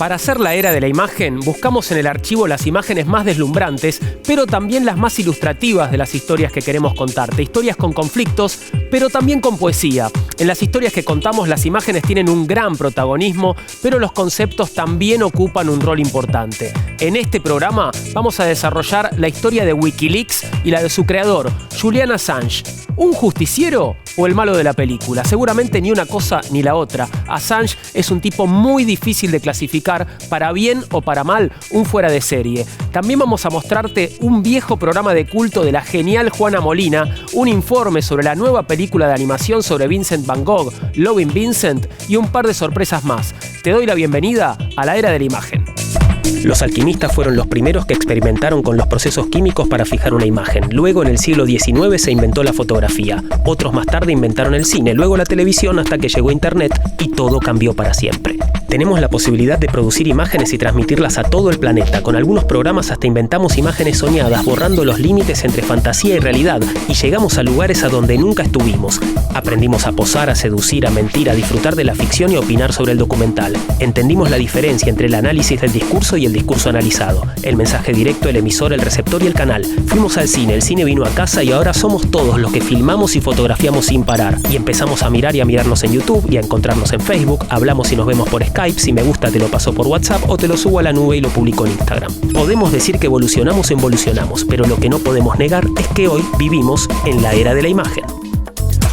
Para hacer la era de la imagen, buscamos en el archivo las imágenes más deslumbrantes, pero también las más ilustrativas de las historias que queremos contarte. Historias con conflictos, pero también con poesía. En las historias que contamos, las imágenes tienen un gran protagonismo, pero los conceptos también ocupan un rol importante. En este programa vamos a desarrollar la historia de Wikileaks y la de su creador, Julian Assange. ¿Un justiciero o el malo de la película? Seguramente ni una cosa ni la otra. Assange es un tipo muy difícil de clasificar, para bien o para mal, un fuera de serie. También vamos a mostrarte un viejo programa de culto de la genial Juana Molina, un informe sobre la nueva película de animación sobre Vincent Van Gogh, Loving Vincent, y un par de sorpresas más. Te doy la bienvenida a la era de la imagen. Los alquimistas fueron los primeros que experimentaron con los procesos químicos para fijar una imagen. Luego, en el siglo XIX, se inventó la fotografía. Otros más tarde inventaron el cine, luego la televisión, hasta que llegó Internet y todo cambió para siempre. Tenemos la posibilidad de producir imágenes y transmitirlas a todo el planeta. Con algunos programas hasta inventamos imágenes soñadas, borrando los límites entre fantasía y realidad, y llegamos a lugares a donde nunca estuvimos. Aprendimos a posar, a seducir, a mentir, a disfrutar de la ficción y a opinar sobre el documental. Entendimos la diferencia entre el análisis del discurso y el discurso analizado. El mensaje directo, el emisor, el receptor y el canal. Fuimos al cine, el cine vino a casa y ahora somos todos los que filmamos y fotografiamos sin parar. Y empezamos a mirar y a mirarnos en YouTube y a encontrarnos en Facebook. Hablamos y nos vemos por Skype. Si me gusta te lo paso por WhatsApp o te lo subo a la nube y lo publico en Instagram. Podemos decir que evolucionamos, pero lo que no podemos negar es que hoy vivimos en la era de la imagen.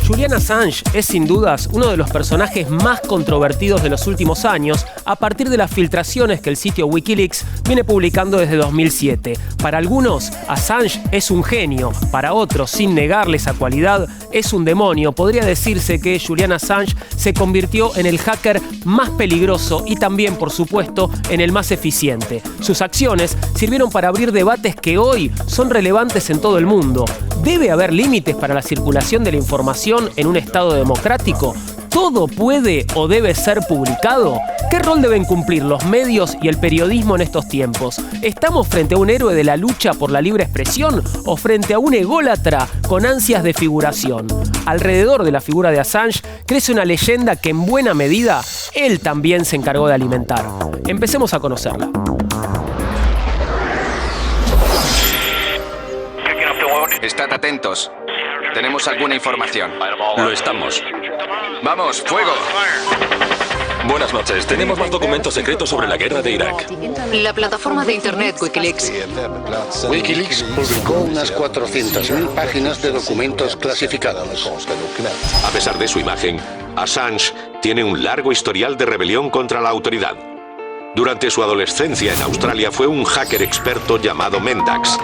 Julian Assange es sin dudas uno de los personajes más controvertidos de los últimos años a partir de las filtraciones que el sitio Wikileaks viene publicando desde 2007. Para algunos, Assange es un genio, para otros, sin negarle esa cualidad, es un demonio. Podría decirse que Julian Assange se convirtió en el hacker más peligroso y también, por supuesto, en el más eficiente. Sus acciones sirvieron para abrir debates que hoy son relevantes en todo el mundo. ¿Debe haber límites para la circulación de la información en un Estado democrático? ¿Todo puede o debe ser publicado? ¿Qué rol deben cumplir los medios y el periodismo en estos tiempos? ¿Estamos frente a un héroe de la lucha por la libre expresión o frente a un ególatra con ansias de figuración? Alrededor de la figura de Assange crece una leyenda que en buena medida él también se encargó de alimentar. Empecemos a conocerla. Estad atentos. ¿Tenemos alguna información? Lo estamos. ¡Vamos, fuego! Buenas noches. Tenemos más documentos secretos sobre la guerra de Irak. La plataforma de internet Wikileaks. Wikileaks publicó unas 400.000 páginas de documentos clasificados. A pesar de su imagen, Assange tiene un largo historial de rebelión contra la autoridad. Durante su adolescencia en Australia fue un hacker experto llamado Mendax.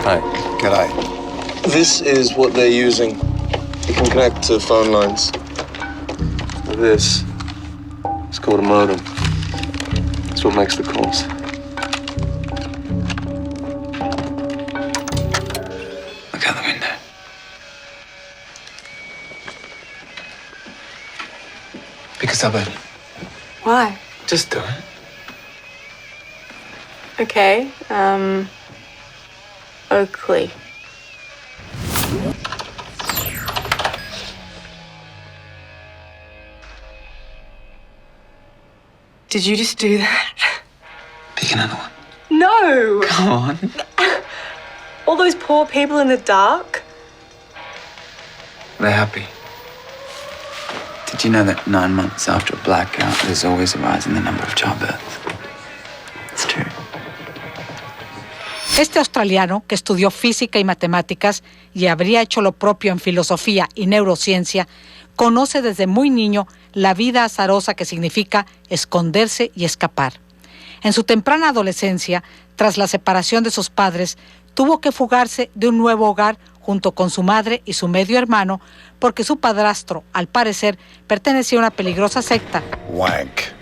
Hi. G'day. This is what they're using. You can connect to phone lines. This is called a modem. It's what makes the calls. Look out the window. Pick us up, Ed. Why? Just do it. Okay, Oakley. Did you just do that? Pick another one. No! Come on. All those poor people in the dark? They're happy. Did you know that 9 months after a blackout, there's always a rise in the number of childbirths? It's true. Este australiano, que estudió física y matemáticas y habría hecho lo propio en filosofía y neurociencia, conoce desde muy niño la vida azarosa que significa esconderse y escapar. En su temprana adolescencia, tras la separación de sus padres, tuvo que fugarse de un nuevo hogar junto con su madre y su medio hermano, porque su padrastro, al parecer, pertenecía a una peligrosa secta. Wank.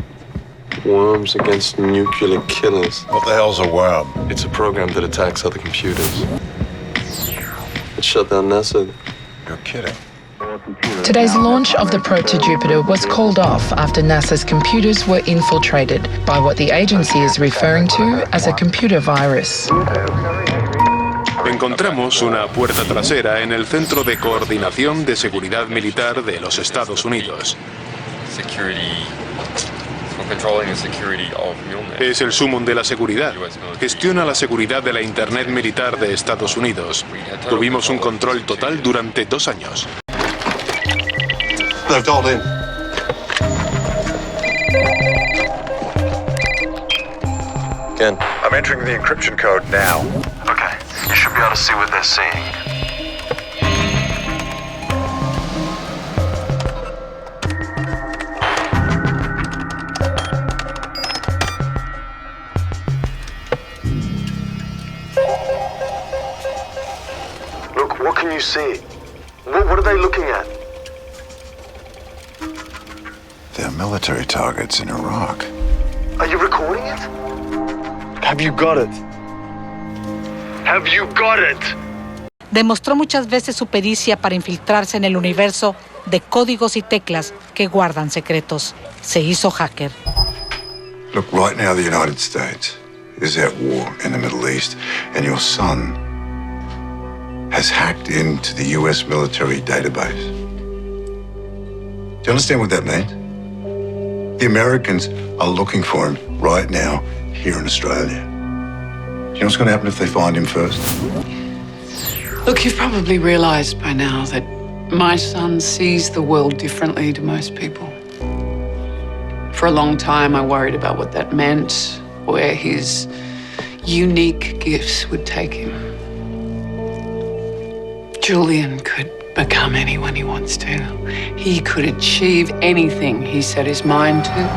Worms against nuclear killers. What the hell's a worm? It's a program that attacks other computers. It shut down NASA. You're kidding. Today's launch of the probe to Jupiter was called off after NASA's computers were infiltrated by what the agency is referring to as a computer virus. Encontramos una puerta trasera en el Centro de Coordinación de Seguridad Militar de los Estados Unidos. Es el sumum de la seguridad. Gestiona la seguridad de la Internet militar de Estados Unidos. Tuvimos un control total durante 2 años. They've dialed in. Ken. I'm entering the encryption code now. Okay, you should be able to see what they're seeing. Look, what can you see? What are they looking at? They're military targets in Iraq. Are you recording it? Have you got it? Have you got it? Demostró muchas veces su pericia para infiltrarse en el universo de códigos y teclas que guardan secretos. Se hizo hacker. Look, right now the United States is at war in the Middle East, and your son has hacked into the US military database. Do you understand what that means? The Americans are looking for him right now here in Australia. Do you know what's going to happen if they find him first? Look, you've probably realized by now that my son sees the world differently to most people. For a long time, I worried about what that meant, where his unique gifts would take him. Julian could become anyone he wants to. He could achieve anything he set his mind to.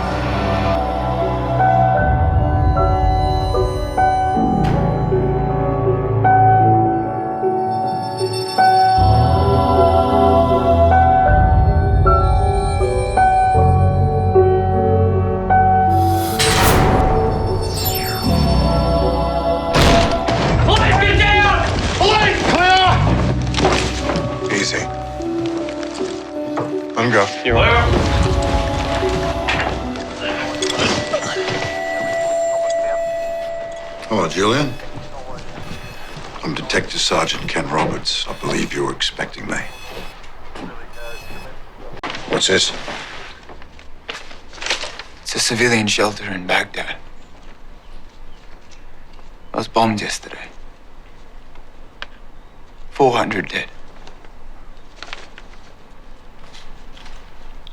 You're welcome. Hello, Julian. I'm Detective Sergeant Ken Roberts. I believe you were expecting me. What's this? It's a civilian shelter in Baghdad. I was bombed yesterday. 400 dead.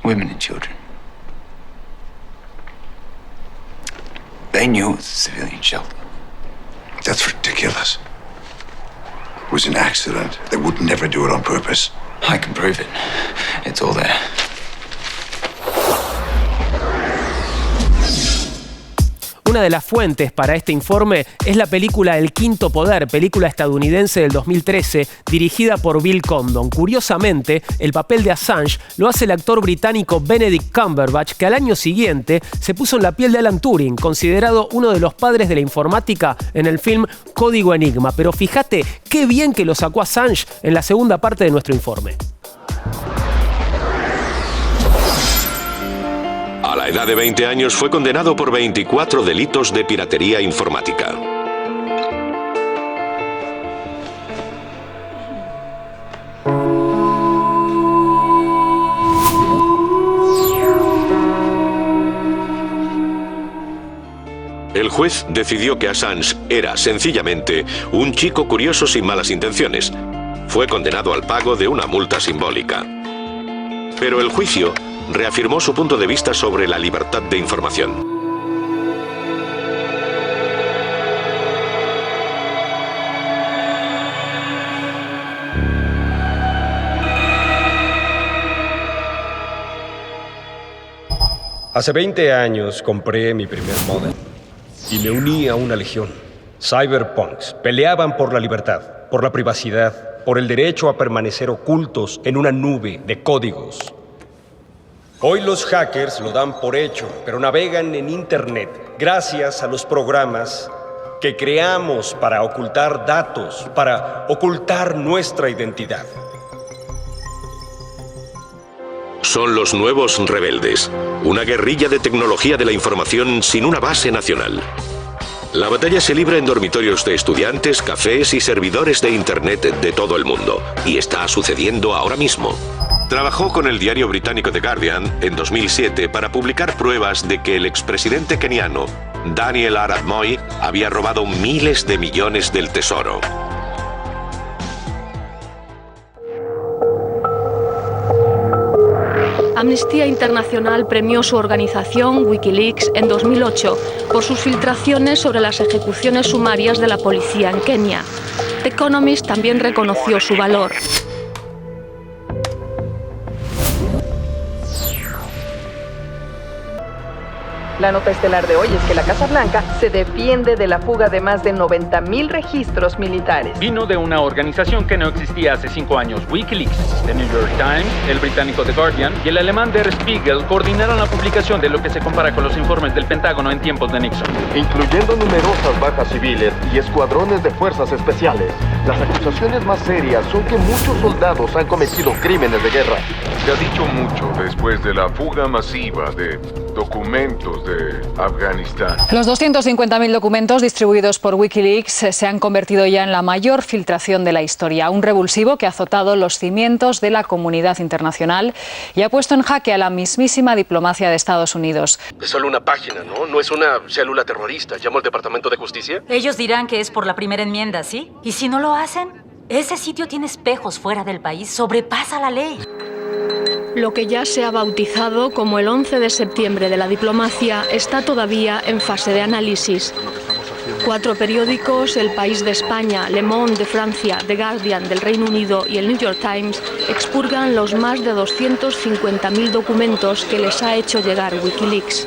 Women and children. They knew it was a civilian shelter. That's ridiculous. It was an accident. They would never do it on purpose. I can prove it. It's all there. Una de las fuentes para este informe es la película El Quinto Poder, película estadounidense del 2013, dirigida por Bill Condon. Curiosamente, el papel de Assange lo hace el actor británico Benedict Cumberbatch, que al año siguiente se puso en la piel de Alan Turing, considerado uno de los padres de la informática en el film Código Enigma. Pero fíjate qué bien que lo sacó Assange en la segunda parte de nuestro informe. A la edad de 20 años fue condenado por 24 delitos de piratería informática. El juez decidió que Assange era, sencillamente, un chico curioso sin malas intenciones. Fue condenado al pago de una multa simbólica. Pero el juicio reafirmó su punto de vista sobre la libertad de información. Hace 20 años compré mi primer modem y me uní a una legión. Cyberpunks peleaban por la libertad, por la privacidad, por el derecho a permanecer ocultos en una nube de códigos. Hoy los hackers lo dan por hecho, pero navegan en Internet gracias a los programas que creamos para ocultar datos, para ocultar nuestra identidad. Son los nuevos rebeldes, una guerrilla de tecnología de la información sin una base nacional. La batalla se libra en dormitorios de estudiantes, cafés y servidores de Internet de todo el mundo. Y está sucediendo ahora mismo. Trabajó con el diario británico The Guardian en 2007 para publicar pruebas de que el expresidente keniano Daniel Arap Moi había robado miles de millones del tesoro. Amnistía Internacional premió su organización, Wikileaks, en 2008 por sus filtraciones sobre las ejecuciones sumarias de la policía en Kenia. The Economist también reconoció su valor. La nota estelar de hoy es que la Casa Blanca se defiende de la fuga de más de 90,000 registros militares. Vino de una organización que no existía hace 5 años, Wikileaks. The New York Times, el británico The Guardian y el alemán Der Spiegel coordinaron la publicación de lo que se compara con los informes del Pentágono en tiempos de Nixon. Incluyendo numerosas bajas civiles y escuadrones de fuerzas especiales. Las acusaciones más serias son que muchos soldados han cometido crímenes de guerra. Se ha dicho mucho después de la fuga masiva de documentos de Afganistán. Los 250.000 documentos distribuidos por Wikileaks se han convertido ya en la mayor filtración de la historia. Un revulsivo que ha azotado los cimientos de la comunidad internacional y ha puesto en jaque a la mismísima diplomacia de Estados Unidos. Es solo una página, ¿no? No es una célula terrorista. ¿Llamo al Departamento de Justicia? Ellos dirán que es por la primera enmienda, ¿sí? ¿Y si no lo hacen? Ese sitio tiene espejos fuera del país. Sobrepasa la ley. Lo que ya se ha bautizado como el 11 de septiembre de la diplomacia está todavía en fase de análisis. 4 periódicos, El País de España, Le Monde de Francia, The Guardian del Reino Unido y el New York Times expurgan los más de 250.000 documentos que les ha hecho llegar Wikileaks.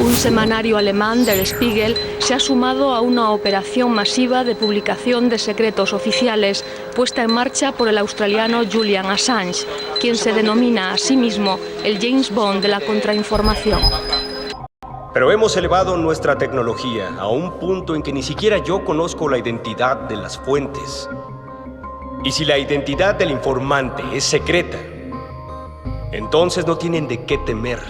Un semanario alemán, Der Spiegel, se ha sumado a una operación masiva de publicación de secretos oficiales puesta en marcha por el australiano Julian Assange, quien se denomina a sí mismo el James Bond de la contrainformación. Pero hemos elevado nuestra tecnología a un punto en que ni siquiera yo conozco la identidad de las fuentes. Y si la identidad del informante es secreta, entonces no tienen de qué temer.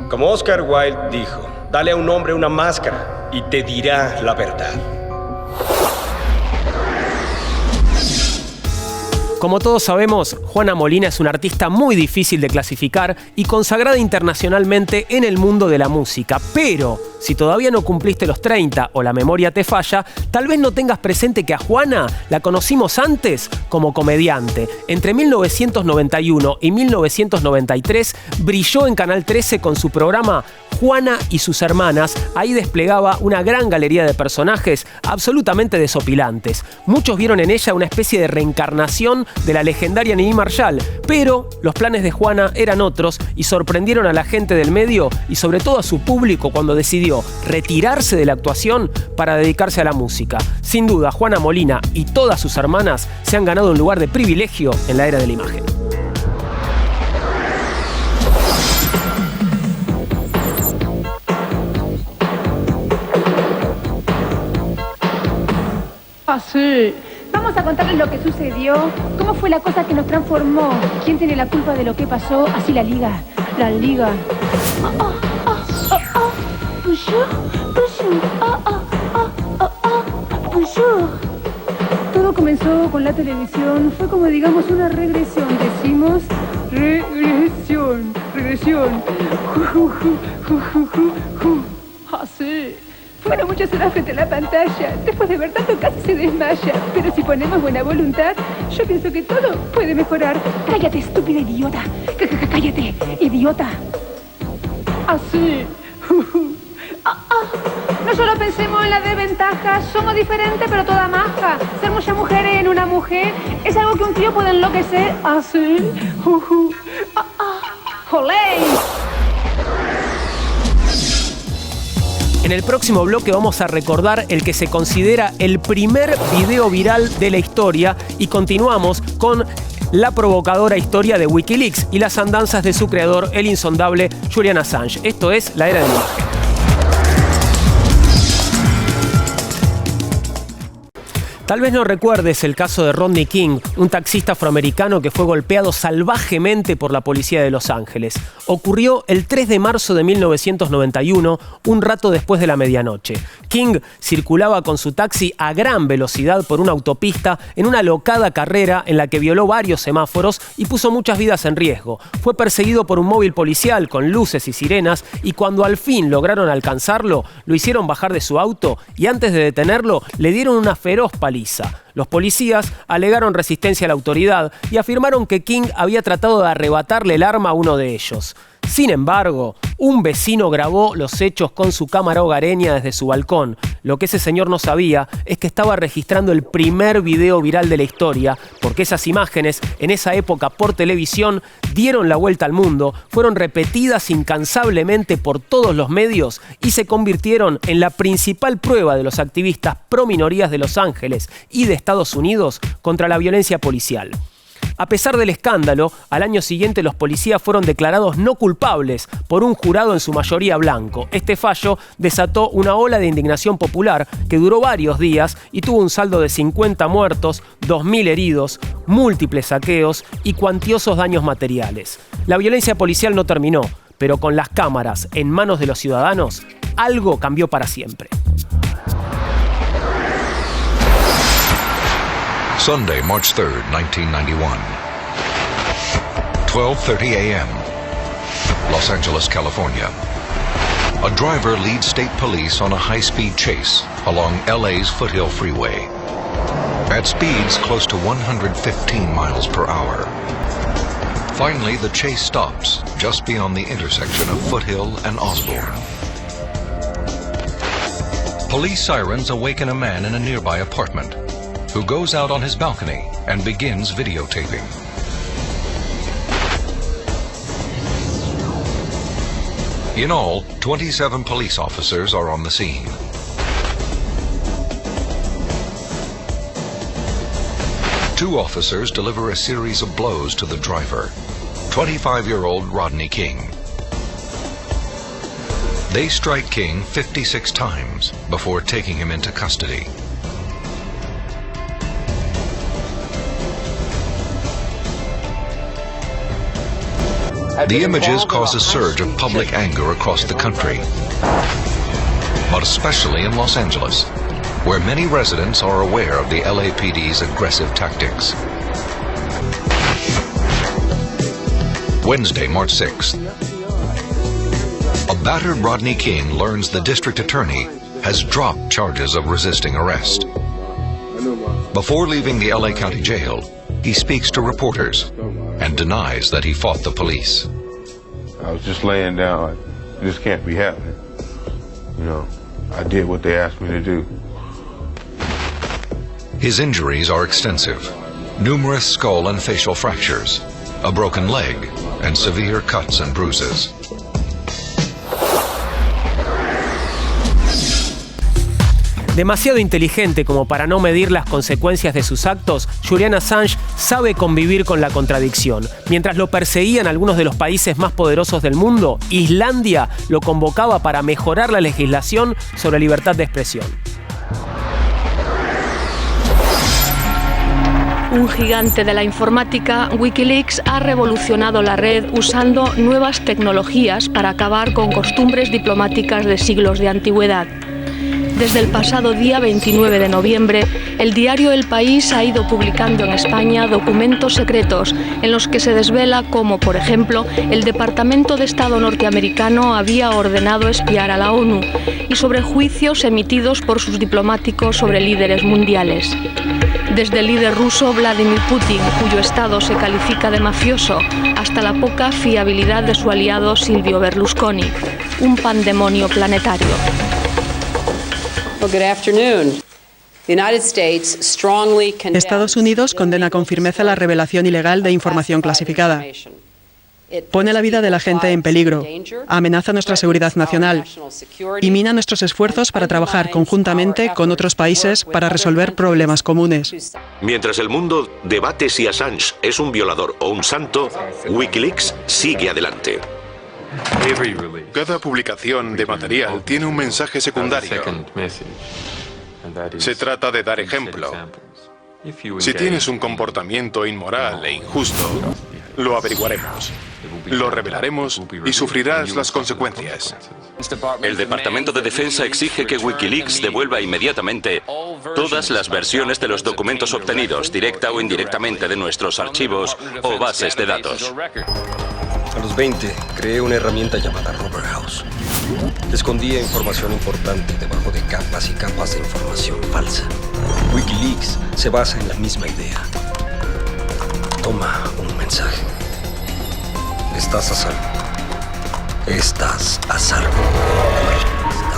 Como Oscar Wilde dijo, dale a un hombre una máscara y te dirá la verdad. Como todos sabemos, Juana Molina es una artista muy difícil de clasificar y consagrada internacionalmente en el mundo de la música. Pero, si todavía no cumpliste los 30 o la memoria te falla, tal vez no tengas presente que a Juana la conocimos antes como comediante. Entre 1991 y 1993 brilló en Canal 13 con su programa Juana y sus hermanas. Ahí desplegaba una gran galería de personajes absolutamente desopilantes. Muchos vieron en ella una especie de reencarnación de la legendaria Nini Marshall, pero los planes de Juana eran otros y sorprendieron a la gente del medio y sobre todo a su público cuando decidió retirarse de la actuación para dedicarse a la música. Sin duda, Juana Molina y todas sus hermanas se han ganado un lugar de privilegio en la era de la imagen. Sí. Vamos a contarles lo que sucedió, cómo fue la cosa que nos transformó, quién tiene la culpa de lo que pasó, así la liga. Todo comenzó con la televisión, fue como digamos una regresión, decimos regresión. Así. Fueron muchas horas frente a la pantalla. Después de ver tanto casi se desmaya. Pero si ponemos buena voluntad, yo pienso que todo puede mejorar. Cállate, estúpida idiota. Cállate, idiota. Así. No solo pensemos en las desventajas. Somos diferentes, pero toda maja. Ser muchas mujeres en una mujer es algo que un tío puede enloquecer. Así. ¡Olé! En el próximo bloque vamos a recordar el que se considera el primer video viral de la historia y continuamos con la provocadora historia de Wikileaks y las andanzas de su creador, el insondable Julian Assange. Esto es La Era de la Imagen. Tal vez no recuerdes el caso de Rodney King, un taxista afroamericano que fue golpeado salvajemente por la policía de Los Ángeles. Ocurrió el 3 de marzo de 1991, un rato después de la medianoche. King circulaba con su taxi a gran velocidad por una autopista en una alocada carrera en la que violó varios semáforos y puso muchas vidas en riesgo. Fue perseguido por un móvil policial con luces y sirenas y cuando al fin lograron alcanzarlo, lo hicieron bajar de su auto y antes de detenerlo le dieron una feroz paliza. Los policías alegaron resistencia a la autoridad y afirmaron que King había tratado de arrebatarle el arma a uno de ellos. Sin embargo, un vecino grabó los hechos con su cámara hogareña desde su balcón. Lo que ese señor no sabía es que estaba registrando el primer video viral de la historia, porque esas imágenes, en esa época por televisión, dieron la vuelta al mundo, fueron repetidas incansablemente por todos los medios y se convirtieron en la principal prueba de los activistas pro minorías de Los Ángeles y de Estados Unidos contra la violencia policial. A pesar del escándalo, al año siguiente los policías fueron declarados no culpables por un jurado en su mayoría blanco. Este fallo desató una ola de indignación popular que duró varios días y tuvo un saldo de 50 muertos, 2.000 heridos, múltiples saqueos y cuantiosos daños materiales. La violencia policial no terminó, pero con las cámaras en manos de los ciudadanos, algo cambió para siempre. Sunday, March 3rd, 1991. 12:30 a.m. Los Angeles, California. A driver leads state police on a high-speed chase along LA's Foothill Freeway. At speeds close to 115 miles per hour. Finally, the chase stops just beyond the intersection of Foothill and Osborne. Police sirens awaken a man in a nearby apartment, who goes out on his balcony and begins videotaping. In all, 27 police officers are on the scene. Two officers deliver a series of blows to the driver, 25-year-old Rodney King. They strike King 56 times before taking him into custody. The images cause a surge of public anger across the country, but especially in Los Angeles, where many residents are aware of the LAPD's aggressive tactics. Wednesday, March 6th. A battered Rodney King learns the district attorney has dropped charges of resisting arrest. Before leaving the LA County Jail, he speaks to reporters and denies that he fought the police. I was just laying down like, this can't be happening. You know, I did what they asked me to do. His injuries are extensive. Numerous skull and facial fractures, a broken leg, and severe cuts and bruises. Demasiado inteligente como para no medir las consecuencias de sus actos, Julian Assange sabe convivir con la contradicción. Mientras lo perseguían algunos de los países más poderosos del mundo, Islandia lo convocaba para mejorar la legislación sobre libertad de expresión. Un gigante de la informática, Wikileaks ha revolucionado la red usando nuevas tecnologías para acabar con costumbres diplomáticas de siglos de antigüedad. Desde el pasado día 29 de noviembre, el diario El País ha ido publicando en España documentos secretos en los que se desvela cómo, por ejemplo, el Departamento de Estado norteamericano había ordenado espiar a la ONU y sobre juicios emitidos por sus diplomáticos sobre líderes mundiales. Desde el líder ruso Vladimir Putin, cuyo Estado se califica de mafioso, hasta la poca fiabilidad de su aliado Silvio Berlusconi. Un pandemonio planetario. Estados Unidos condena con firmeza la revelación ilegal de información clasificada. Pone la vida de la gente en peligro, amenaza nuestra seguridad nacional y mina nuestros esfuerzos para trabajar conjuntamente con otros países para resolver problemas comunes. Mientras el mundo debate si Assange es un violador o un santo, Wikileaks sigue adelante. Cada publicación de material tiene un mensaje secundario. Se trata de dar ejemplo. Si tienes un comportamiento inmoral e injusto, lo averiguaremos, lo revelaremos y sufrirás las consecuencias. El Departamento de Defensa exige que Wikileaks devuelva inmediatamente todas las versiones de los documentos obtenidos, directa o indirectamente, de nuestros archivos o bases de datos. A los 20, creé una herramienta llamada Rubber House. Escondía información importante debajo de capas y capas de información falsa. Wikileaks se basa en la misma idea. Toma un mensaje. Estás a salvo. Estás a salvo.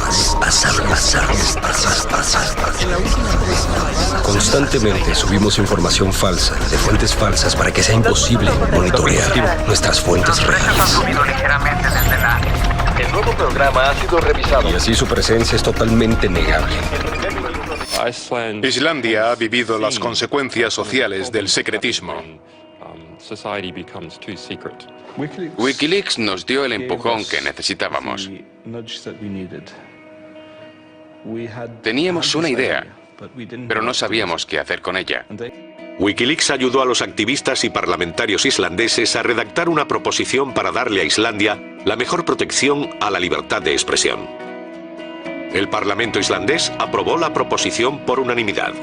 Estás a salvo. Estás a salvo. Constantemente subimos información falsa de fuentes falsas para que sea imposible monitorear nuestras fuentes reales. El nuevo programa ha sido revisado. Y así su presencia es totalmente negable. Islandia ha vivido las consecuencias sociales del secretismo. Wikileaks nos dio el empujón que necesitábamos. Teníamos una idea, pero no sabíamos qué hacer con ella. Wikileaks ayudó a los activistas y parlamentarios islandeses a redactar una proposición para darle a Islandia la mejor protección a la libertad de expresión. El Parlamento islandés aprobó la proposición por unanimidad.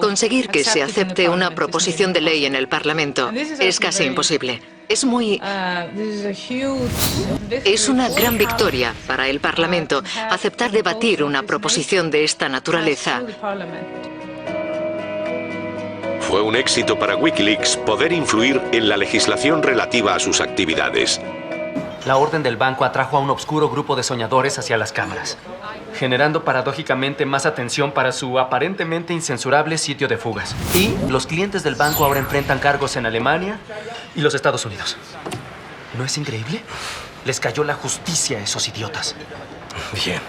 Conseguir que se acepte una proposición de ley en el Parlamento es casi imposible. Es una gran victoria para el Parlamento aceptar debatir una proposición de esta naturaleza. Fue un éxito para Wikileaks poder influir en la legislación relativa a sus actividades. La orden del banco atrajo a un obscuro grupo de soñadores hacia las cámaras, generando paradójicamente más atención para su aparentemente incensurable sitio de fugas. Y los clientes del banco ahora enfrentan cargos en Alemania y los Estados Unidos. ¿No es increíble? Les cayó la justicia a esos idiotas. Bien.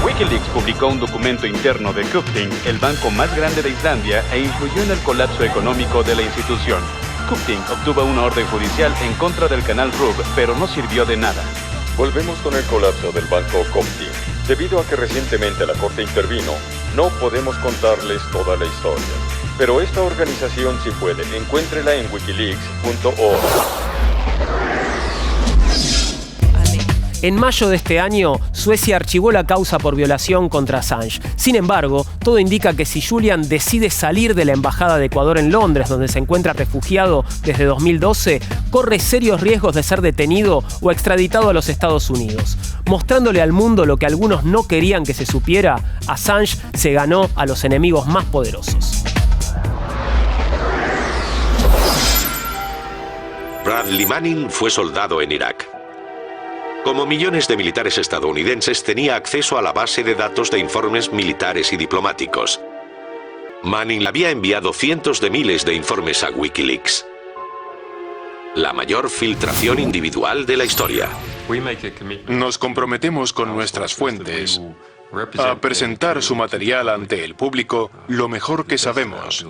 Wikileaks publicó un documento interno de Kaupthing, el banco más grande de Islandia, e influyó en el colapso económico de la institución. Kaupthing obtuvo una orden judicial en contra del canal RUB, pero no sirvió de nada. Volvemos con el colapso del banco Kaupthing. Debido a que recientemente la Corte intervino, no podemos contarles toda la historia. Pero esta organización sí puede. Encuéntrela en wikileaks.org. En mayo de este año, Suecia archivó la causa por violación contra Assange. Sin embargo, todo indica que si Julian decide salir de la Embajada de Ecuador en Londres, donde se encuentra refugiado desde 2012, corre serios riesgos de ser detenido o extraditado a los Estados Unidos. Mostrándole al mundo lo que algunos no querían que se supiera, Assange se ganó a los enemigos más poderosos. Bradley Manning fue soldado en Irak. Como millones de militares estadounidenses, tenía acceso a la base de datos de informes militares y diplomáticos. Manning había enviado cientos de miles de informes a Wikileaks. La mayor filtración individual de la historia. Nos comprometemos con nuestras fuentes a presentar su material ante el público lo mejor que sabemos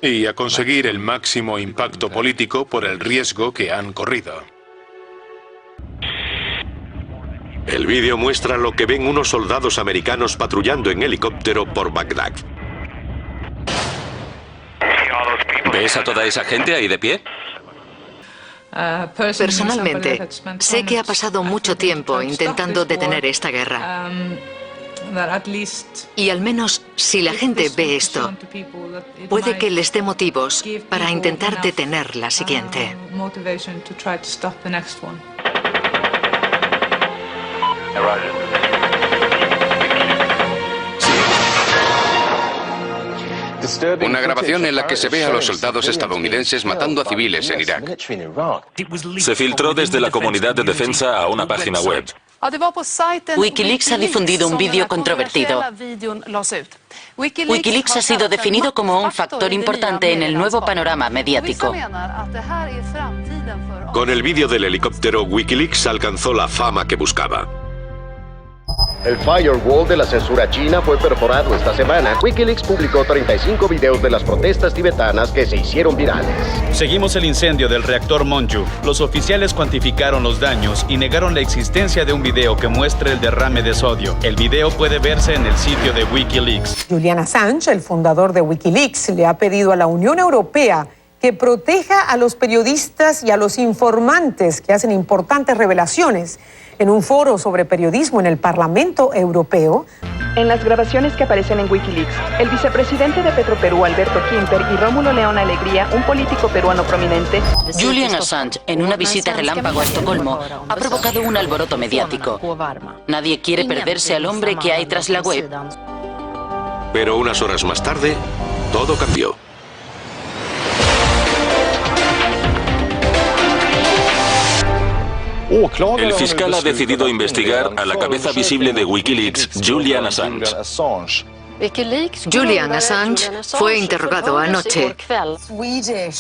y a conseguir el máximo impacto político por el riesgo que han corrido. El vídeo muestra lo que ven unos soldados americanos patrullando en helicóptero por Bagdad. ¿Ves a toda esa gente ahí de pie? Personalmente, sé que ha pasado mucho tiempo intentando detener esta guerra. Y al menos, si la gente ve esto, puede que les dé motivos para intentar detener la siguiente. Una grabación en la que se ve a los soldados estadounidenses matando a civiles en Irak. Se filtró desde la comunidad de defensa a una página web. Wikileaks ha difundido un vídeo controvertido. Wikileaks ha sido definido como un factor importante en el nuevo panorama mediático. Con el vídeo del helicóptero, Wikileaks alcanzó la fama que buscaba. El firewall de la censura china fue perforado esta semana. Wikileaks publicó 35 videos de las protestas tibetanas que se hicieron virales. Seguimos el incendio del reactor Monju. Los oficiales cuantificaron los daños y negaron la existencia de un video que muestre el derrame de sodio. El video puede verse en el sitio de Wikileaks. Julian Assange, el fundador de Wikileaks, le ha pedido a la Unión Europea que proteja a los periodistas y a los informantes que hacen importantes revelaciones. En un foro sobre periodismo en el Parlamento Europeo. En las grabaciones que aparecen en Wikileaks, el vicepresidente de Petroperú, Alberto Quimper, y Rómulo León Alegría, un político peruano prominente. Julian Assange, en una visita relámpago a Estocolmo, ha provocado un alboroto mediático. Nadie quiere perderse al hombre que hay tras la web. Pero unas horas más tarde, todo cambió. El fiscal ha decidido investigar a la cabeza visible de Wikileaks, Julian Assange. Julian Assange fue interrogado anoche.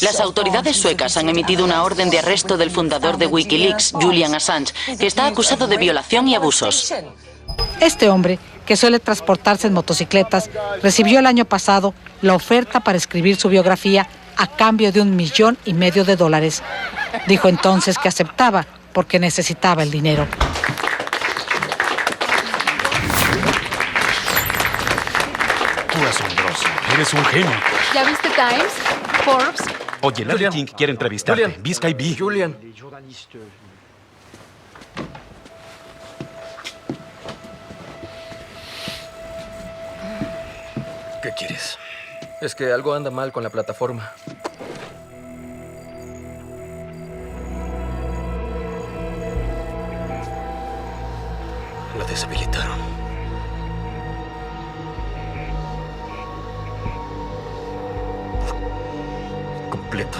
Las autoridades suecas han emitido una orden de arresto del fundador de Wikileaks, Julian Assange, que está acusado de violación y abusos. Este hombre, que suele transportarse en motocicletas, recibió el año pasado la oferta para escribir su biografía a cambio de $1,5 millones. Dijo entonces que aceptaba porque necesitaba el dinero. Tú asombroso, eres un genio. ¿Ya viste Times? Forbes. Oye, Larry King quiere entrevistarte. Julian. Vizca y B. Julian. ¿Qué quieres? Es que algo anda mal con la plataforma. La deshabilitaron. Completo.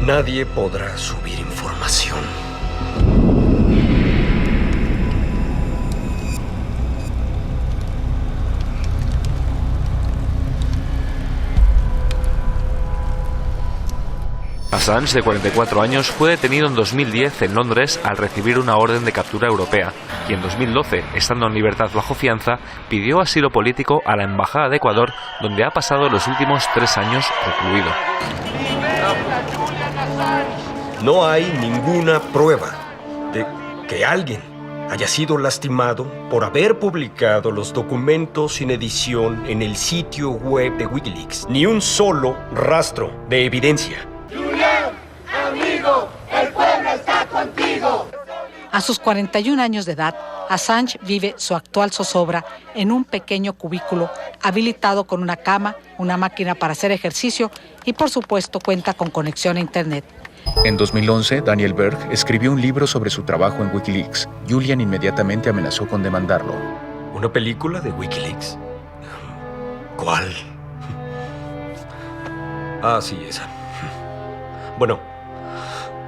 Nadie podrá subir información. Assange, de 44 años, fue detenido en 2010 en Londres al recibir una orden de captura europea y en 2012, estando en libertad bajo fianza, pidió asilo político a la Embajada de Ecuador, donde ha pasado los últimos 3 años recluido. No hay ninguna prueba de que alguien haya sido lastimado por haber publicado los documentos sin edición en el sitio web de Wikileaks. Ni un solo rastro de evidencia. Julian, amigo, el pueblo está contigo. A sus 41 años de edad, Assange vive su actual zozobra en un pequeño cubículo habilitado con una cama, una máquina para hacer ejercicio y, por supuesto, cuenta con conexión a Internet. En 2011, Daniel Berg escribió un libro sobre su trabajo en Wikileaks. Julian inmediatamente amenazó con demandarlo. ¿Una película de Wikileaks? ¿Cuál? Ah, sí, esa. Bueno,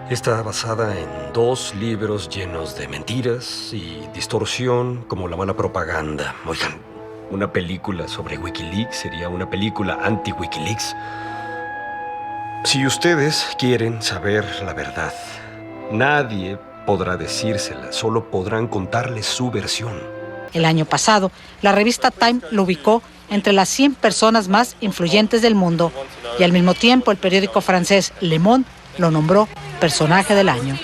está basada en 2 libros llenos de mentiras y distorsión, como la mala propaganda. Oigan, una película sobre Wikileaks sería una película anti-Wikileaks. Si ustedes quieren saber la verdad, nadie podrá decírsela, solo podrán contarles su versión. El año pasado, la revista Time lo ubicó entre las 100 personas más influyentes del mundo y al mismo tiempo el periódico francés Le Monde lo nombró personaje del año.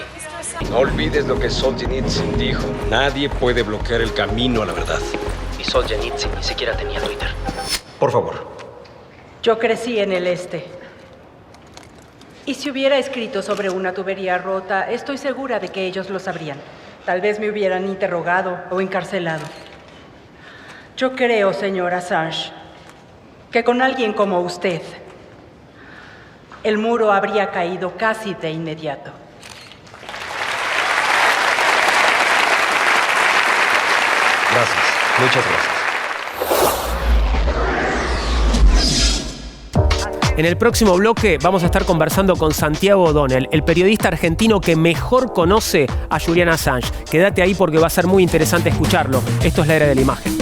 No olvides lo que Solzhenitsyn dijo. Nadie puede bloquear el camino a la verdad. Y Solzhenitsyn ni siquiera tenía Twitter. Por favor. Yo crecí en el este. Y si hubiera escrito sobre una tubería rota, estoy segura de que ellos lo sabrían. Tal vez me hubieran interrogado o encarcelado. Yo creo, señor Assange, que con alguien como usted, el muro habría caído casi de inmediato. Gracias, muchas gracias. En el próximo bloque vamos a estar conversando con Santiago O'Donnell, el periodista argentino que mejor conoce a Julian Assange. Quédate ahí porque va a ser muy interesante escucharlo. Esto es La Era de la Imagen.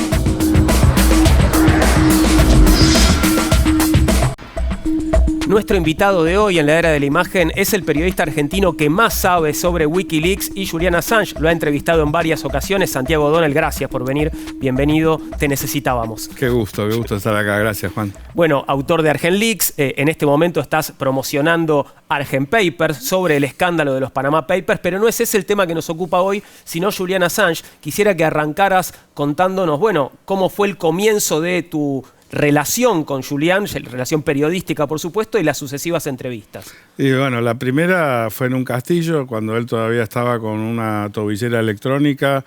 Nuestro invitado de hoy en la era de la imagen es el periodista argentino que más sabe sobre Wikileaks y Julian Assange. Lo ha entrevistado en varias ocasiones. Santiago O'Donnell, gracias por venir. Bienvenido, te necesitábamos. Qué gusto estar acá. Gracias, Juan. Bueno, autor de ArgentLeaks, en este momento estás promocionando Argent Papers sobre el escándalo de los Panama Papers, pero no es ese el tema que nos ocupa hoy, sino Julian Assange. Quisiera que arrancaras contándonos, bueno, cómo fue el comienzo de tu relación con Julian, relación periodística por supuesto, y las sucesivas entrevistas. Y bueno, la primera fue en un castillo, cuando él todavía estaba con una tobillera electrónica,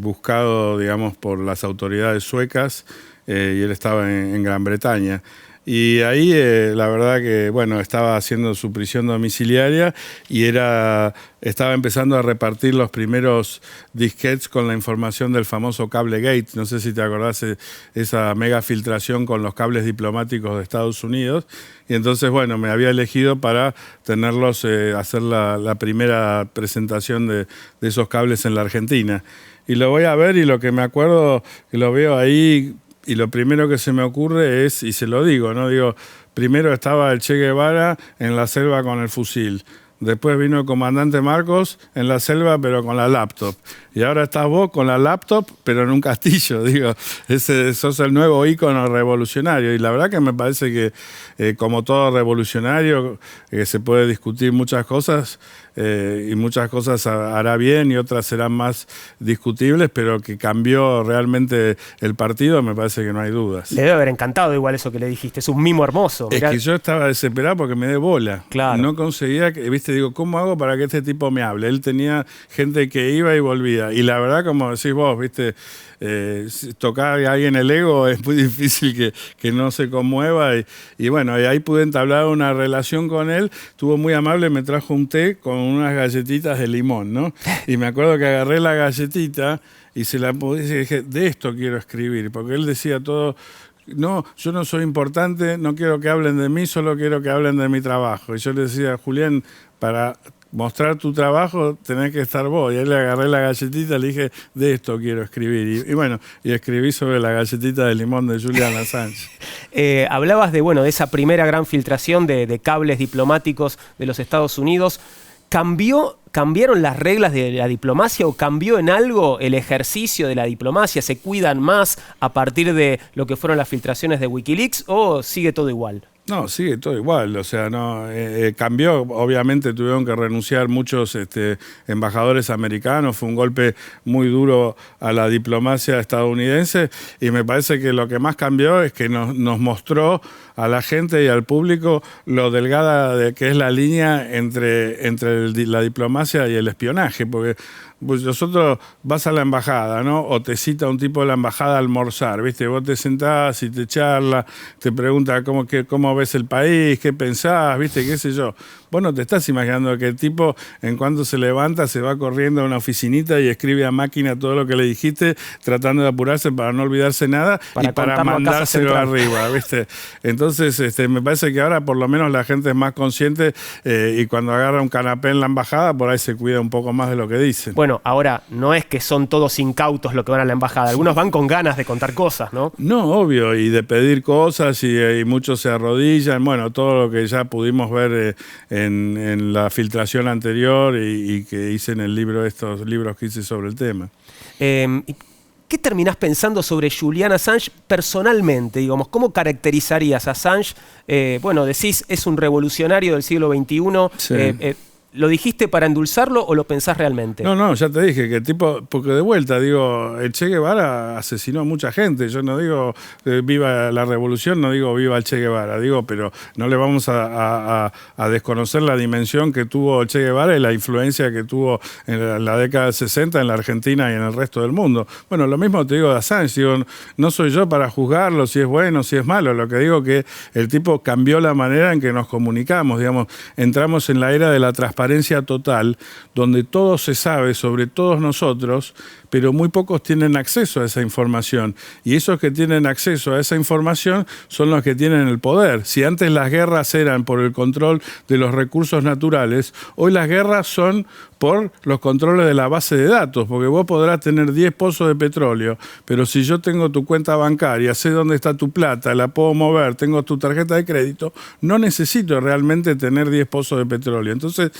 buscado, digamos, por las autoridades suecas, y él estaba en Gran Bretaña. Y ahí la verdad que, bueno, estaba haciendo su prisión domiciliaria y estaba empezando a repartir los primeros disquetes con la información del famoso Cablegate. No sé si te acordás esa mega filtración con los cables diplomáticos de Estados Unidos. Y entonces, bueno, me había elegido para tenerlos, hacer la primera presentación de esos cables en la Argentina. Y lo voy a ver y lo que me acuerdo, que lo veo ahí. Y lo primero que se me ocurre es, y se lo digo, ¿no? Digo, primero estaba el Che Guevara en la selva con el fusil. Después vino el comandante Marcos en la selva, pero con la laptop. Y ahora estás vos con la laptop, pero en un castillo. Digo, sos el nuevo ícono revolucionario. Y la verdad que me parece que, como todo revolucionario, se puede discutir muchas cosas, y muchas cosas hará bien y otras serán más discutibles, pero que cambió realmente el partido, me parece que no hay dudas. Le debe haber encantado igual eso que le dijiste. Es un mimo hermoso. Mirá. Es que yo estaba desesperado porque me dé bola. Claro. No conseguía, viste, digo, ¿cómo hago para que este tipo me hable? Él tenía gente que iba y volvía. Y la verdad, como decís vos, viste, tocar a alguien el ego es muy difícil que no se conmueva. Y bueno, y ahí pude entablar una relación con él. Estuvo muy amable, me trajo un té con unas galletitas de limón, ¿no? Y me acuerdo que agarré la galletita y se la puse y dije, de esto quiero escribir. Porque él decía todo... No, yo no soy importante, no quiero que hablen de mí, solo quiero que hablen de mi trabajo. Y yo le decía, Julián, para mostrar tu trabajo tenés que estar vos. Y ahí le agarré la galletita y le dije, de esto quiero escribir. Y bueno, y escribí sobre la galletita de limón de Julian Assange. Hablabas de esa primera gran filtración de cables diplomáticos de los Estados Unidos. ¿Cambiaron las reglas de la diplomacia o cambió en algo el ejercicio de la diplomacia? ¿Se cuidan más a partir de lo que fueron las filtraciones de Wikileaks o sigue todo igual? No, sigue todo igual, o sea, no cambió, obviamente tuvieron que renunciar muchos embajadores americanos, fue un golpe muy duro a la diplomacia estadounidense y me parece que lo que más cambió es que nos mostró a la gente y al público lo delgada que es la línea entre la diplomacia y el espionaje, porque pues nosotros vas a la embajada, ¿no? O te cita un tipo de la embajada a almorzar, ¿viste? Vos te sentás y te charla, te pregunta cómo ves el país, qué pensás, ¿viste? Qué sé yo. Vos no te estás imaginando que el tipo, en cuanto se levanta, se va corriendo a una oficinita y escribe a máquina todo lo que le dijiste, tratando de apurarse para no olvidarse nada y para mandárselo arriba, ¿viste? Entonces, me parece que ahora por lo menos la gente es más consciente y cuando agarra un canapé en la embajada, por ahí se cuida un poco más de lo que dicen. Bueno, ahora, no es que son todos incautos los que van a la embajada. Algunos van con ganas de contar cosas, ¿no? No, obvio, y de pedir cosas y muchos se arrodillan. Bueno, todo lo que ya pudimos ver en la filtración anterior y que hice en el libro, estos libros que hice sobre el tema. ¿Qué terminás pensando sobre Julian Assange personalmente? Digamos, ¿cómo caracterizarías a Assange? Decís, es un revolucionario del siglo XXI. Sí. ¿Lo dijiste para endulzarlo o lo pensás realmente? No, ya te dije que el tipo, porque de vuelta, digo, el Che Guevara asesinó a mucha gente. Yo no digo viva la revolución, no digo viva el Che Guevara, digo, pero no le vamos a desconocer la dimensión que tuvo el Che Guevara y la influencia que tuvo en la década del 60 en la Argentina y en el resto del mundo. Bueno, lo mismo te digo de Assange, digo, no soy yo para juzgarlo si es bueno, si es malo. Lo que digo que el tipo cambió la manera en que nos comunicamos, digamos, entramos en la era de la transparencia transparencia total, donde todo se sabe sobre todos nosotros, pero muy pocos tienen acceso a esa información. Y esos que tienen acceso a esa información son los que tienen el poder. Si antes las guerras eran por el control de los recursos naturales, hoy las guerras son por los controles de la base de datos, porque vos podrás tener 10 pozos de petróleo, pero si yo tengo tu cuenta bancaria, sé dónde está tu plata, la puedo mover, tengo tu tarjeta de crédito, no necesito realmente tener 10 pozos de petróleo. Entonces,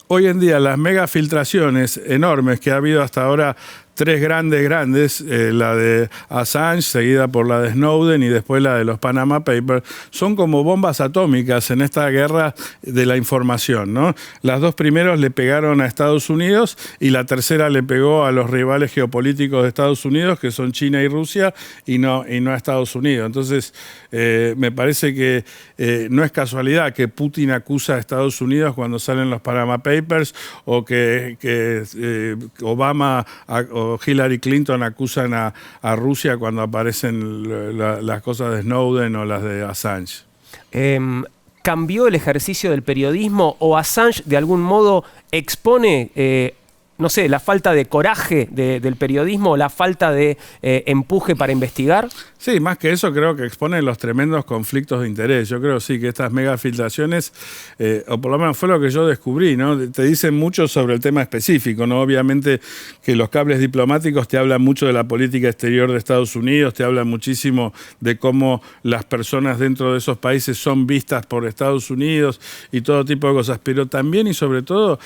hoy en día las megafiltraciones enormes que ha habido hasta ahora, 3 grandes, la de Assange, seguida por la de Snowden y después la de los Panama Papers, son como bombas atómicas en esta guerra de la información, ¿no? Las 2 primeras le pegaron a Estados Unidos y la tercera le pegó a los rivales geopolíticos de Estados Unidos, que son China y Rusia, y no a Estados Unidos. Entonces, me parece que no es casualidad que Putin acusa a Estados Unidos cuando salen los Panama Papers, o que Obama o Hillary Clinton acusan a Rusia cuando aparecen las cosas de Snowden o las de Assange. ¿Cambió el ejercicio del periodismo o Assange de algún modo expone, no sé, la falta de coraje del periodismo o la falta de empuje para investigar? Sí, más que eso creo que expone los tremendos conflictos de interés. Yo creo sí que estas megafiltraciones, o por lo menos fue lo que yo descubrí, ¿no? Te dicen mucho sobre el tema específico, ¿no? Obviamente que los cables diplomáticos te hablan mucho de la política exterior de Estados Unidos, te hablan muchísimo de cómo las personas dentro de esos países son vistas por Estados Unidos y todo tipo de cosas, pero también y sobre todo,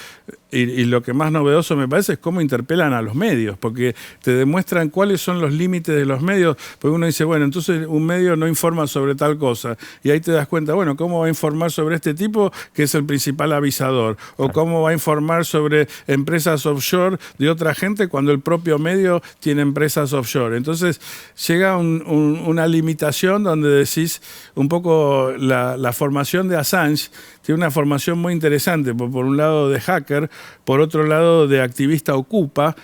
y lo que más novedoso me parece es cómo interpelan a los medios, porque te demuestran cuáles son los límites de los medios, porque uno dice, bueno, entonces un medio no informa sobre tal cosa, y ahí te das cuenta, bueno, ¿cómo va a informar sobre este tipo que es el principal avisador? O cómo va a informar sobre empresas offshore de otra gente cuando el propio medio tiene empresas offshore. Entonces llega una limitación donde decís un poco la formación de Assange tiene una formación muy interesante, por un lado de hacker, por otro lado de activista ocupa,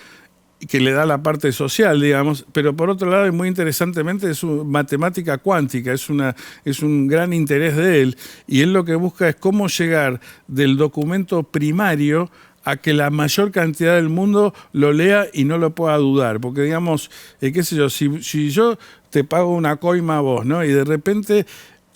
que le da la parte social, digamos, pero por otro lado, y muy interesantemente, es matemática cuántica, es un gran interés de él, y él lo que busca es cómo llegar del documento primario a que la mayor cantidad del mundo lo lea y no lo pueda dudar, porque digamos, qué sé yo, si yo te pago una coima a vos, ¿no? Y de repente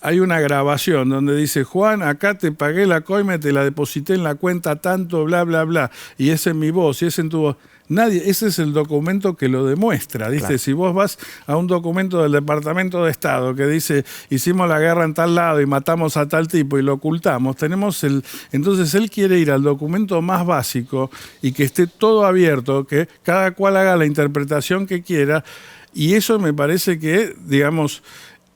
hay una grabación donde dice, Juan, acá te pagué la coima y te la deposité en la cuenta tanto, bla, bla, bla, y ese es mi voz, y ese es tu voz. Nadie, ese es el documento que lo demuestra. ¿Viste? Claro. Si vos vas a un documento del Departamento de Estado que dice, hicimos la guerra en tal lado y matamos a tal tipo y lo ocultamos, entonces él quiere ir al documento más básico y que esté todo abierto, que cada cual haga la interpretación que quiera, y eso me parece que, digamos,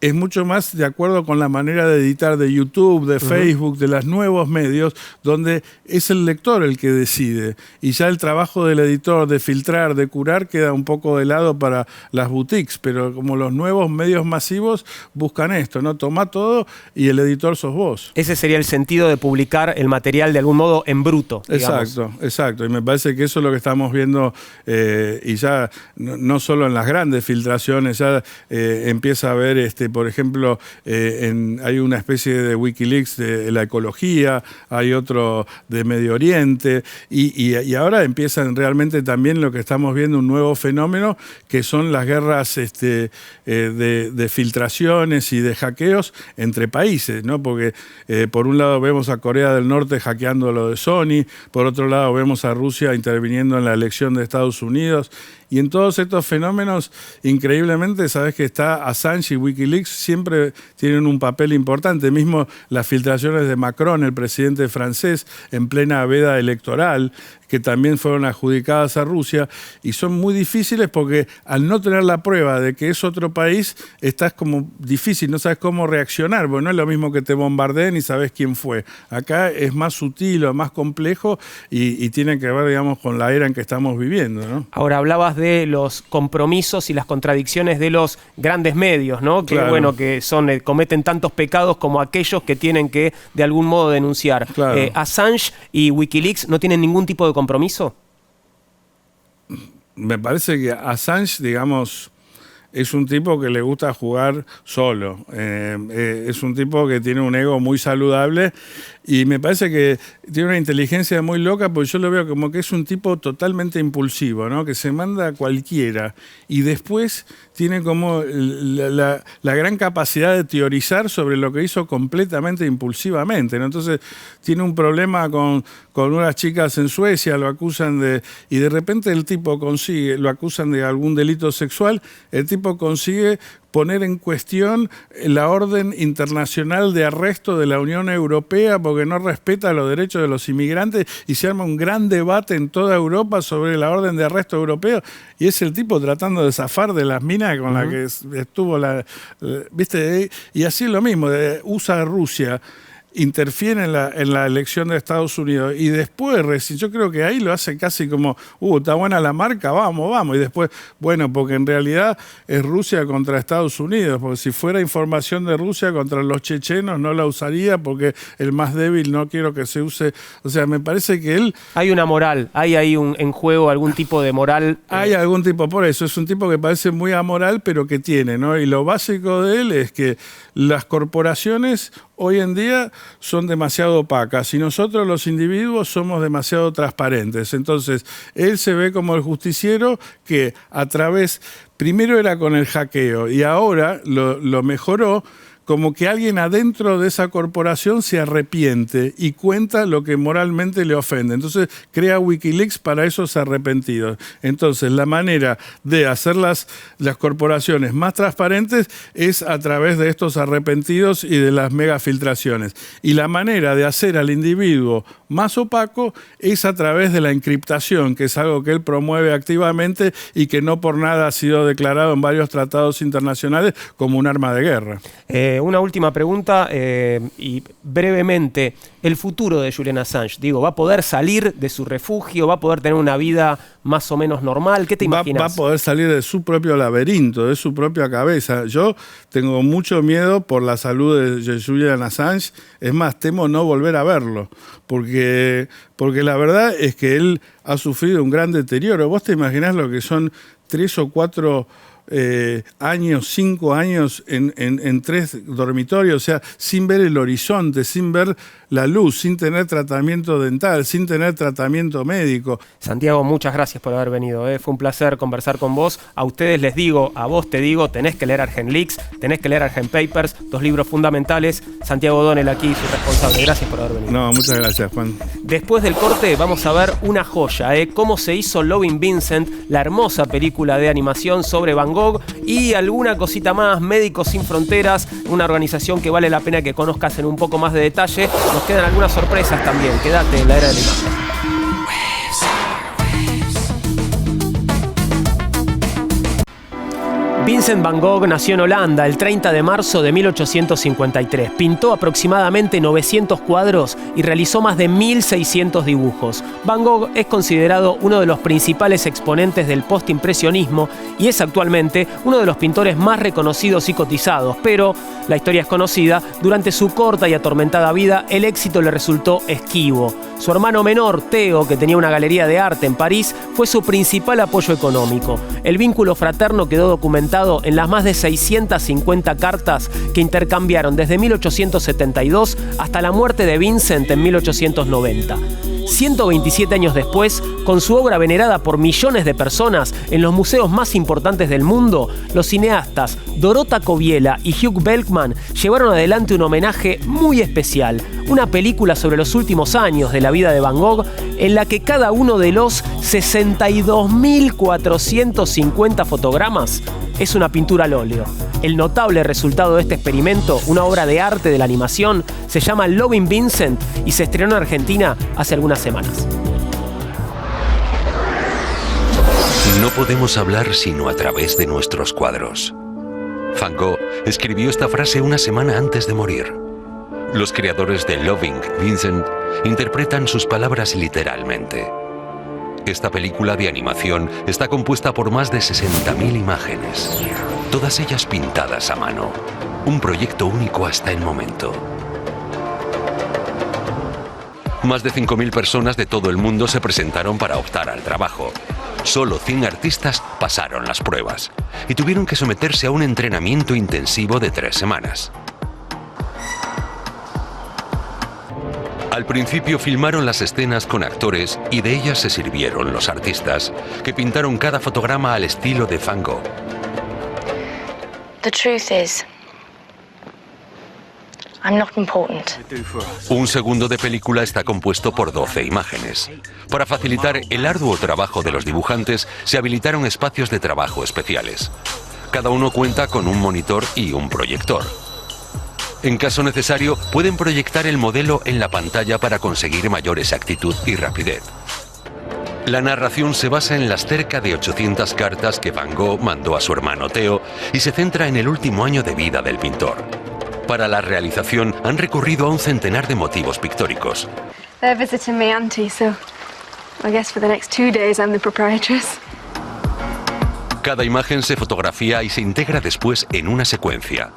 es mucho más de acuerdo con la manera de editar de YouTube, de Facebook, de los nuevos medios, donde es el lector el que decide. Y ya el trabajo del editor de filtrar, de curar, queda un poco de lado para las boutiques. Pero como los nuevos medios masivos buscan esto, ¿no? Toma todo y el editor sos vos. Ese sería el sentido de publicar el material de algún modo en bruto, digamos. Exacto. Y me parece que eso es lo que estamos viendo, y ya no solo en las grandes filtraciones, ya empieza a haber por ejemplo, hay una especie de Wikileaks de la ecología, hay otro de Medio Oriente, y ahora empiezan realmente también lo que estamos viendo, un nuevo fenómeno, que son las guerras de filtraciones y de hackeos entre países, ¿no? Porque por un lado vemos a Corea del Norte hackeando lo de Sony, por otro lado vemos a Rusia interviniendo en la elección de Estados Unidos. Y en todos estos fenómenos, increíblemente, sabes que está Assange y Wikileaks siempre tienen un papel importante. Mismo las filtraciones de Macron, el presidente francés, en plena veda electoral, que también fueron adjudicadas a Rusia, y son muy difíciles porque al no tener la prueba de que es otro país, estás como difícil, no sabes cómo reaccionar, porque no es lo mismo que te bombardeen y sabes quién fue. Acá es más sutil o más complejo y tiene que ver, digamos, con la era en que estamos viviendo, ¿no? Ahora, hablabas de los compromisos y las contradicciones de los grandes medios, ¿no? Que, claro, bueno, que cometen tantos pecados como aquellos que tienen que, de algún modo, denunciar. Claro. Assange y Wikileaks no tienen ningún tipo de compromiso. Me parece que Assange, digamos, es un tipo que le gusta jugar solo. Es un tipo que tiene un ego muy saludable y me parece que tiene una inteligencia muy loca, porque yo lo veo como que es un tipo totalmente impulsivo, ¿no? Que se manda a cualquiera y después tiene como la gran capacidad de teorizar sobre lo que hizo completamente impulsivamente, ¿no? Entonces tiene un problema con unas chicas en Suecia, lo acusan y de repente el tipo lo acusan de algún delito sexual, el tipo consigue poner en cuestión la orden internacional de arresto de la Unión Europea porque no respeta los derechos de los inmigrantes y se arma un gran debate en toda Europa sobre la orden de arresto europeo y es el tipo tratando de zafar de las minas con la que estuvo ¿viste? Y así lo mismo, usa a Rusia, interfiere en la elección de Estados Unidos y después, yo creo que ahí lo hace casi como, está buena la marca, vamos, y después, bueno, porque en realidad es Rusia contra Estados Unidos, porque si fuera información de Rusia contra los chechenos no la usaría porque el más débil no quiero que se use, o sea, me parece que él... Hay una moral, hay ahí en juego algún tipo de moral. Hay algún tipo, por eso, es un tipo que parece muy amoral, pero que tiene, ¿no? Y lo básico de él es que las corporaciones hoy en día son demasiado opacas y nosotros los individuos somos demasiado transparentes. Entonces, él se ve como el justiciero que a través, primero era con el hackeo y ahora lo mejoró como que alguien adentro de esa corporación se arrepiente y cuenta lo que moralmente le ofende. Entonces crea Wikileaks para esos arrepentidos. Entonces la manera de hacer las corporaciones más transparentes es a través de estos arrepentidos y de las megafiltraciones. Y la manera de hacer al individuo más opaco es a través de la encriptación, que es algo que él promueve activamente y que no por nada ha sido declarado en varios tratados internacionales como un arma de guerra. Una última pregunta y brevemente, el futuro de Julian Assange, ¿va a poder salir de su refugio? ¿Va a poder tener una vida más o menos normal? ¿Qué te imaginas? Va a poder salir de su propio laberinto, de su propia cabeza. Yo tengo mucho miedo por la salud de Julian Assange, es más, temo no volver a verlo, porque la verdad es que él ha sufrido un gran deterioro. ¿Vos te imaginás lo que son 3 o 4 años, 5 años en 3 dormitorios, o sea, sin ver el horizonte, sin ver la luz, sin tener tratamiento dental, sin tener tratamiento médico? Santiago, muchas gracias por haber venido, fue un placer conversar con vos. A ustedes les digo, a vos te digo, tenés que leer ArgentLeaks, tenés que leer Argent Papers, 2 libros fundamentales. Santiago O'Donnell aquí, su responsable. Gracias por haber venido. No, muchas gracias, Juan. Después del corte vamos a ver una joya, cómo se hizo Loving Vincent, la hermosa película de animación sobre Van Gogh y alguna cosita más, Médicos Sin Fronteras, una organización que vale la pena que conozcas en un poco más de detalle. Nos quedan algunas sorpresas también, quédate en la era de la imagen. Vincent van Gogh nació en Holanda el 30 de marzo de 1853. Pintó aproximadamente 900 cuadros y realizó más de 1.600 dibujos. Van Gogh es considerado uno de los principales exponentes del postimpresionismo y es actualmente uno de los pintores más reconocidos y cotizados. Pero la historia es conocida, durante su corta y atormentada vida, el éxito le resultó esquivo. Su hermano menor, Theo, que tenía una galería de arte en París, fue su principal apoyo económico. El vínculo fraterno quedó documentado en las más de 650 cartas que intercambiaron desde 1872 hasta la muerte de Vincent en 1890. 127 años después, con su obra venerada por millones de personas en los museos más importantes del mundo, los cineastas Dorota Kobiela y Hugh Belkman llevaron adelante un homenaje muy especial, una película sobre los últimos años de la vida de Van Gogh, en la que cada uno de los 62.450 fotogramas es una pintura al óleo. El notable resultado de este experimento, una obra de arte de la animación, se llama Loving Vincent y se estrenó en Argentina hace algunas semanas. No podemos hablar sino a través de nuestros cuadros. Van Gogh escribió esta frase una semana antes de morir. Los creadores de Loving Vincent interpretan sus palabras literalmente. Esta película de animación está compuesta por más de 60.000 imágenes, todas ellas pintadas a mano. Un proyecto único hasta el momento. Más de 5.000 personas de todo el mundo se presentaron para optar al trabajo. solo 100 artistas pasaron las pruebas y tuvieron que someterse a un entrenamiento intensivo de 3 semanas. Al principio filmaron las escenas con actores y de ellas se sirvieron los artistas, que pintaron cada fotograma al estilo de Van Gogh. The truth is, I'm not important. Un segundo de película está compuesto por 12 imágenes. Para facilitar el arduo trabajo de los dibujantes, se habilitaron espacios de trabajo especiales. Cada uno cuenta con un monitor y un proyector. En caso necesario, pueden proyectar el modelo en la pantalla para conseguir mayor exactitud y rapidez. La narración se basa en las cerca de 800 cartas que Van Gogh mandó a su hermano Theo y se centra en el último año de vida del pintor. Para la realización han recurrido a un centenar de motivos pictóricos. They're visiting my auntie, so I guess for the next 2 days I'm the proprietress. Cada imagen se fotografía y se integra después en una secuencia.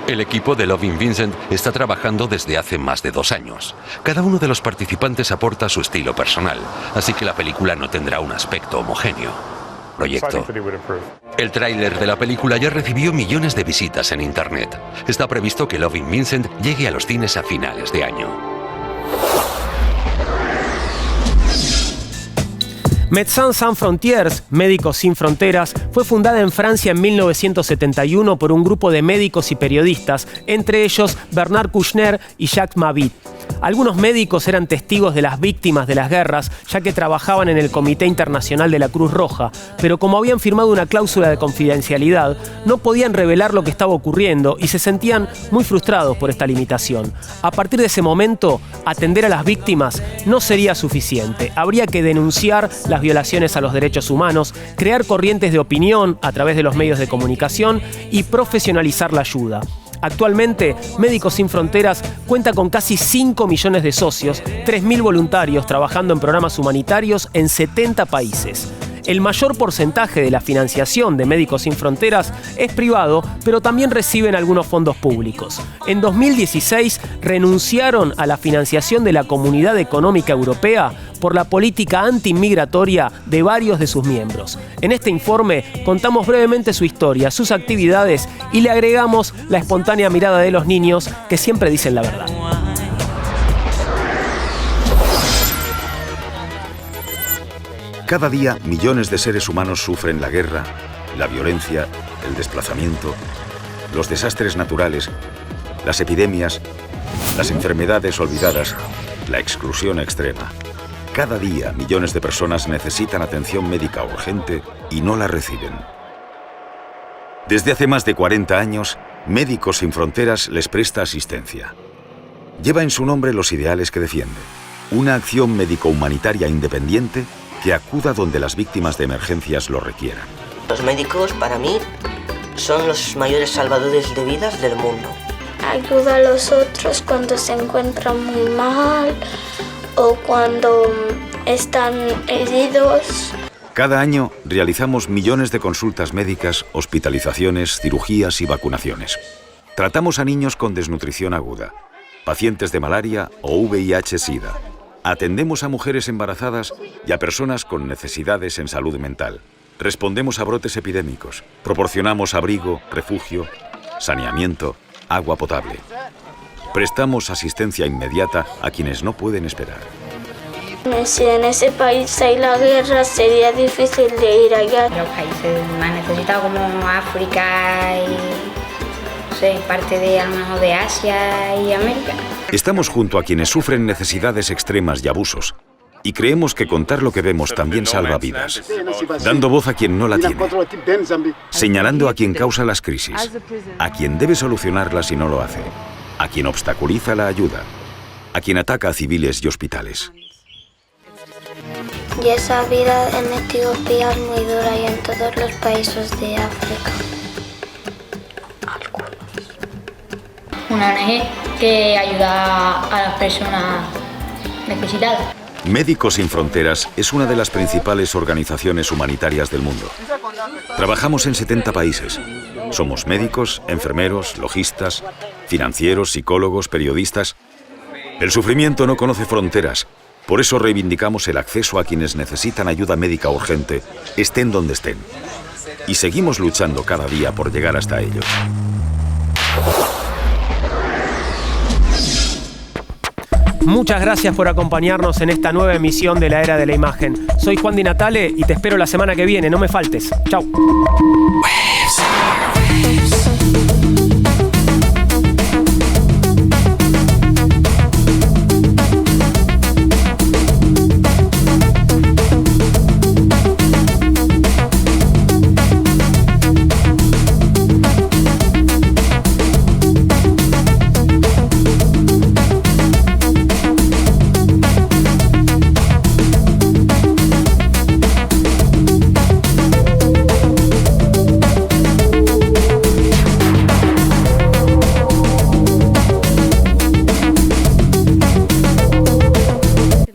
El equipo de Loving Vincent está trabajando desde hace más de 2 años. Cada uno de los participantes aporta su estilo personal, así que la película no tendrá un aspecto homogéneo. Proyecto. El tráiler de la película ya recibió millones de visitas en internet. Está previsto que Loving Vincent llegue a los cines a finales de año. Médecins Sans Frontières, Médicos Sin Fronteras, fue fundada en Francia en 1971 por un grupo de médicos y periodistas, entre ellos Bernard Kouchner y Jacques Mabit. Algunos médicos eran testigos de las víctimas de las guerras, ya que trabajaban en el Comité Internacional de la Cruz Roja, pero como habían firmado una cláusula de confidencialidad, no podían revelar lo que estaba ocurriendo y se sentían muy frustrados por esta limitación. A partir de ese momento, atender a las víctimas no sería suficiente. Habría que denunciar las violaciones a los derechos humanos, crear corrientes de opinión a través de los medios de comunicación y profesionalizar la ayuda. Actualmente, Médicos Sin Fronteras cuenta con casi 5 millones de socios, 3.000 voluntarios trabajando en programas humanitarios en 70 países. El mayor porcentaje de la financiación de Médicos Sin Fronteras es privado, pero también reciben algunos fondos públicos. En 2016 renunciaron a la financiación de la Comunidad Económica Europea por la política antiinmigratoria de varios de sus miembros. En este informe contamos brevemente su historia, sus actividades y le agregamos la espontánea mirada de los niños que siempre dicen la verdad. Cada día, millones de seres humanos sufren la guerra, la violencia, el desplazamiento, los desastres naturales, las epidemias, las enfermedades olvidadas, la exclusión extrema. Cada día, millones de personas necesitan atención médica urgente y no la reciben. Desde hace más de 40 años, Médicos Sin Fronteras les presta asistencia. Lleva en su nombre los ideales que defiende. Una acción médico-humanitaria independiente que acuda donde las víctimas de emergencias lo requieran. Los médicos, para mí, son los mayores salvadores de vidas del mundo. Ayuda a los otros cuando se encuentran muy mal o cuando están heridos. Cada año realizamos millones de consultas médicas, hospitalizaciones, cirugías y vacunaciones. Tratamos a niños con desnutrición aguda, pacientes de malaria o VIH-Sida. Atendemos a mujeres embarazadas y a personas con necesidades en salud mental. Respondemos a brotes epidémicos. Proporcionamos abrigo, refugio, saneamiento, agua potable. Prestamos asistencia inmediata a quienes no pueden esperar. Si en ese país hay la guerra, sería difícil de ir allá. Los países más necesitados como África y parte de, a lo mejor, de Asia y América. Estamos junto a quienes sufren necesidades extremas y abusos. Y creemos que contar lo que vemos también salva vidas. Dando voz a quien no la tiene. Señalando a quien causa las crisis. A quien debe solucionarlas y no lo hace. A quien obstaculiza la ayuda. A quien ataca a civiles y hospitales. Y esa vida en Etiopía es muy dura y en todos los países de África. Una ONG que ayuda a las personas necesitadas. Médicos Sin Fronteras es una de las principales organizaciones humanitarias del mundo. Trabajamos en 70 países. Somos médicos, enfermeros, logistas, financieros, psicólogos, periodistas. El sufrimiento no conoce fronteras Por eso reivindicamos el acceso a quienes necesitan ayuda médica urgente, estén donde estén. Y seguimos luchando cada día por llegar hasta ellos. Muchas gracias por acompañarnos en esta nueva emisión de La Era de la Imagen. Soy Juan Di Natale y te espero la semana que viene. No me faltes. Chau.